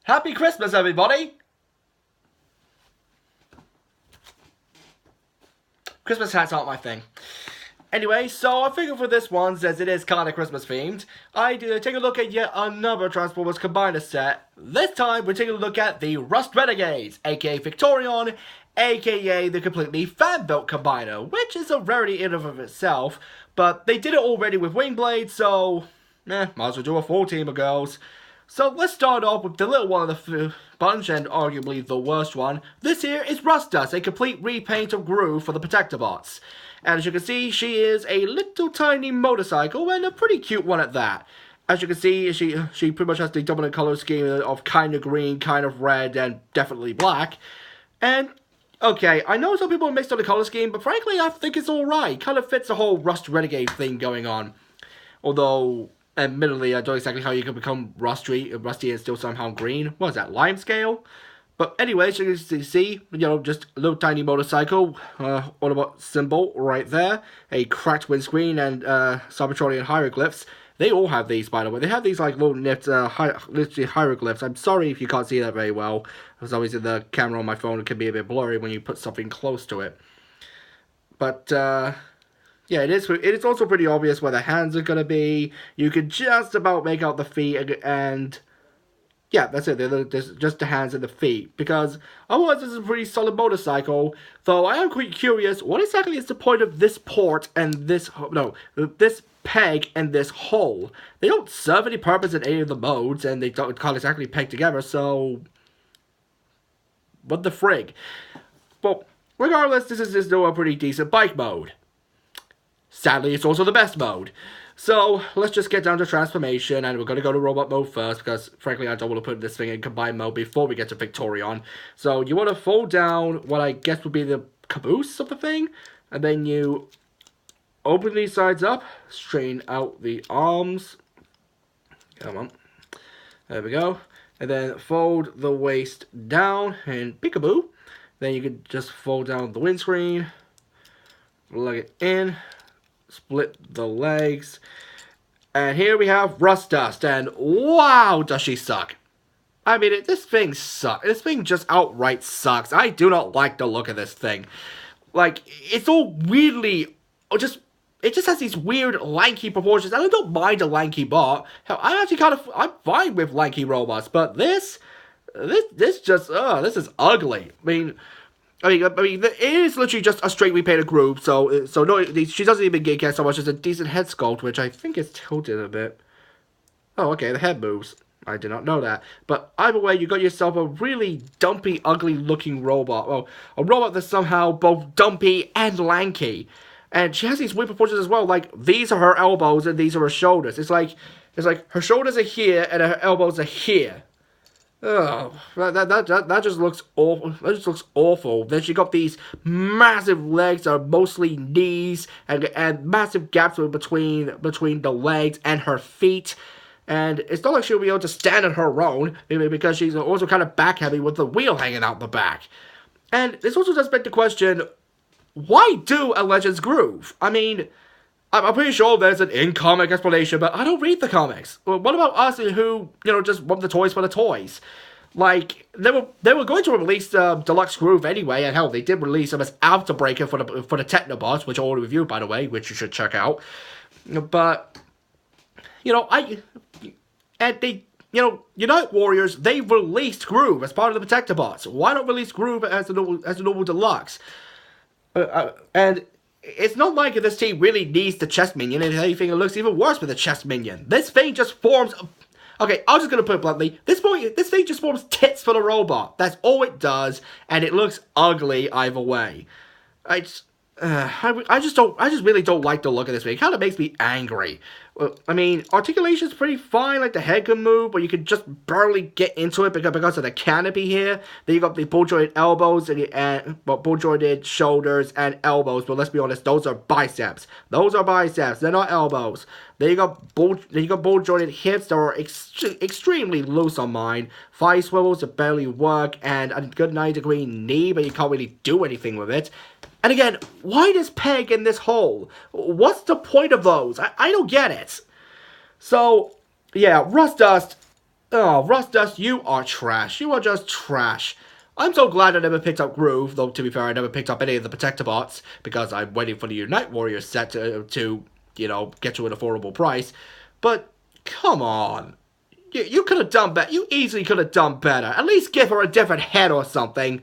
Happy Christmas, everybody! Christmas hats aren't my thing. Anyway, so I figured for this one, since it is kind of Christmas themed, I do take a look at yet another Transformers Combiner set. This time, we're taking a look at the Rust Renegades, aka Victorion, aka the completely fan-built Combiner, which is a rarity in and of itself, but they did it already with Wingblade, so might as well do a full team of girls. So let's start off with the little one of the bunch, and arguably the worst one. This here is Rust Dust, a complete repaint of Groove for the Protectobots. And as you can see, she is a little tiny motorcycle, and a pretty cute one at that. As you can see, she pretty much has the dominant color scheme of kind of green, kind of red, and definitely black. And, okay, I know some people are mixed on the color scheme, but frankly, I think it's alright. Kind of fits the whole Rust Renegade thing going on. Although, admittedly, I don't know exactly how you can become rusty and still somehow green. What is that, lime scale? But anyway, as you can see, just a little tiny motorcycle, Autobot symbol right there, a cracked windscreen, and Cybertronian hieroglyphs. They all have these, by the way. They have these like little nipped literally hieroglyphs. I'm sorry if you can't see that very well. Because obviously the camera on my phone can be a bit blurry when you put something close to it. But yeah, it is also pretty obvious where the hands are going to be. You can just about make out the feet, and yeah, that's it. There's just the hands and the feet. Because otherwise, this is a pretty solid motorcycle. Though I am quite curious, what exactly is the point of this port and this peg and this hole? They don't serve any purpose in any of the modes, and they can't exactly peg together. So, what the frig? Well, regardless, this is still a pretty decent bike mode. Sadly, it's also the best mode. So, let's just get down to transformation, and we're going to go to robot mode first, because, frankly, I don't want to put this thing in combined mode before we get to Victorion. So, you want to fold down what I guess would be the caboose of the thing, and then you open these sides up, straighten out the arms. Come on. There we go. And then fold the waist down, and peekaboo. Then you can just fold down the windscreen, plug it in, split the legs, and here we have Rust Dust, and wow, does she suck. I mean, this thing sucks. This thing just outright sucks. I do not like the look of this thing. Like, it's all weirdly, it just has these weird lanky proportions, and I don't mind a lanky bot. Hell, I'm fine with lanky robots, but this just, this is ugly. I mean, it is literally just a straight repainted Groove, so no, she doesn't even get so much as a decent head sculpt, which I think is tilted a bit. Oh, okay, the head moves. I did not know that. But either way, you got yourself a really dumpy, ugly-looking robot. Well, a robot that's somehow both dumpy and lanky. And she has these weird proportions as well, like, these are her elbows and these are her shoulders. It's like her shoulders are here and her elbows are here. Oh, that just looks awful. That just looks awful. Then she got these massive legs that are mostly knees, and massive gaps between the legs and her feet. And it's not like she'll be able to stand on her own, because she's also kind of back heavy with the wheel hanging out the back. And this also does beg the question, why do a Legends Groove? I mean, I'm pretty sure there's an in-comic explanation, but I don't read the comics. What about us who, just want the toys for the toys? Like, they were going to release Deluxe Groove anyway, and hell, they did release them as Afterbreaker for the Technobots, which I already reviewed, by the way, which you should check out. But, Unite Warriors, they released Groove as part of the Protectobots. Why not release Groove as a normal Deluxe? And it's not like this team really needs the chest minion, and if anything, it looks even worse with the chest minion. This thing just forms... Okay, I'm just going to put it bluntly. This thing just forms tits for the robot. That's all it does, and it looks ugly either way. I just really don't like the look of this thing. It kind of makes me angry. I mean, articulation's pretty fine, like the head can move, but you can just barely get into it because of the canopy here. Then you got the bull-jointed elbows and bull-jointed shoulders and elbows, but let's be honest, those are biceps. Those are biceps, they're not elbows. Then you got bull-jointed hips that are extremely loose on mine. Thigh swivels that barely work, and a good 90-degree knee, but you can't really do anything with it. And again, why this peg in this hole? What's the point of those? I don't get it. So, yeah, Rust Dust, Oh, Rust, you are trash. You are just trash. I'm so glad I never picked up Groove, though to be fair, I never picked up any of the Protector bots, because I'm waiting for the Unite Warrior set to you know, get you an affordable price. But, come on. You could have done better. You easily could have done better. At least give her a different head or something.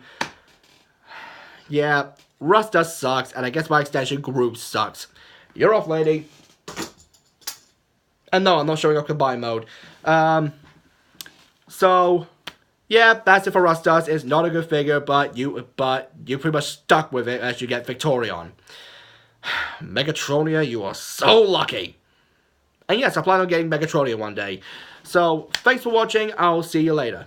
Yeah, Rust sucks, and I guess by extension, Groove sucks. You're off, lady. And no, I'm not showing up combine mode. So, yeah, that's it for Rust. It's not a good figure, but you pretty much stuck with it as you get Victorion. Megatronia, you are so lucky. And yes, I plan on getting Megatronia one day. So, thanks for watching. I'll see you later.